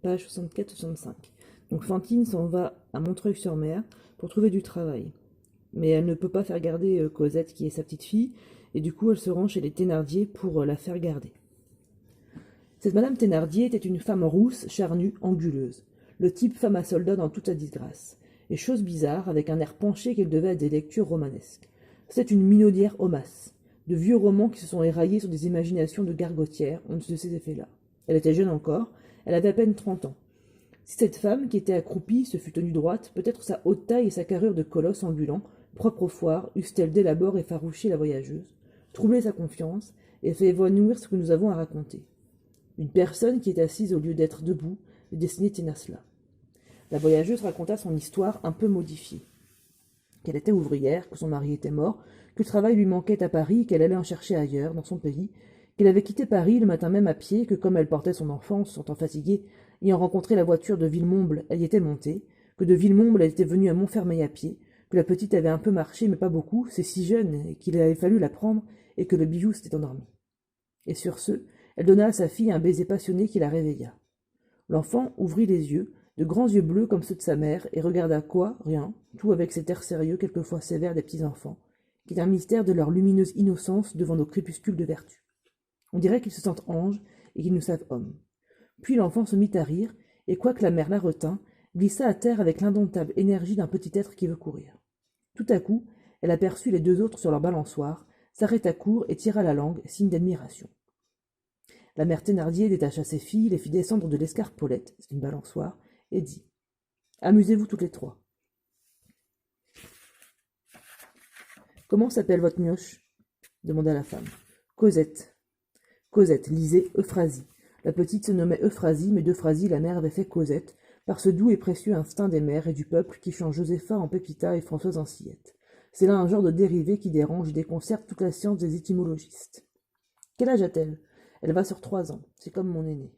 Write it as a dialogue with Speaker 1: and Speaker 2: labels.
Speaker 1: page 64-65. Donc Fantine s'en va à Montreuil-sur-Mer pour trouver du travail. Mais elle ne peut pas faire garder Cosette, qui est sa petite fille, et du coup elle se rend chez les Thénardier pour la faire garder. Cette Madame Thénardier était une femme rousse, charnue, anguleuse. Le type femme à soldat dans toute sa disgrâce. Et chose bizarre, avec un air penché qu'elle devait à des lectures romanesques. C'était une minaudière homasse. De vieux romans qui se sont éraillés sur des imaginations de gargotières, ont de ces effets-là. Elle était jeune encore, elle avait à peine 30 ans. Si cette femme, qui était accroupie, se fut tenue droite, peut-être sa haute taille et sa carrure de colosse ambulant, propre aux foires, eussent-elles dès l'abord effarouché la voyageuse, troublé sa confiance, et fait évanouir ce que nous avons à raconter. Une personne qui est assise au lieu d'être debout, le destinée Thénasla. La voyageuse raconta son histoire un peu modifiée. Qu'elle était ouvrière, que son mari était mort, que le travail lui manquait à Paris et qu'elle allait en chercher ailleurs, dans son pays, qu'elle avait quitté Paris le matin même à pied, que comme elle portait son enfant, se sentant fatiguée, ayant rencontré la voiture de Villemomble, elle y était montée, que de Villemomble elle était venue à Montfermeil à pied, que la petite avait un peu marché mais pas beaucoup, c'est si jeune, et qu'il avait fallu la prendre, et que le bijou s'était endormi. Et sur ce, elle donna à sa fille un baiser passionné qui la réveilla. L'enfant ouvrit les yeux, de grands yeux bleus comme ceux de sa mère, et regarda quoi? Rien, tout avec cet air sérieux quelquefois sévère des petits enfants, qui est un mystère de leur lumineuse innocence devant nos crépuscules de vertu. On dirait qu'ils se sentent anges et qu'ils nous savent hommes. Puis l'enfant se mit à rire, et quoique la mère la retint, glissa à terre avec l'indomptable énergie d'un petit être qui veut courir. Tout à coup, elle aperçut les deux autres sur leur balançoire, s'arrêta court et tira la langue, signe d'admiration. La mère Thénardier détacha ses filles, les fit descendre de l'escarpolette, c'est une balançoire, et dit « Amusez-vous toutes les trois. »« Comment s'appelle votre mioche ?» demanda la femme. « Cosette. »« Cosette, lisez Euphrasie. » La petite se nommait Euphrasie, mais d'Euphrasie la mère avait fait Cosette, par ce doux et précieux instinct des mères et du peuple qui change Josépha en Pépita et Françoise en Sillette. C'est là un genre de dérivé qui dérange et déconcerte toute la science des étymologistes. Quel âge a-t-elle ? Elle va sur 3 ans, c'est comme mon aînée.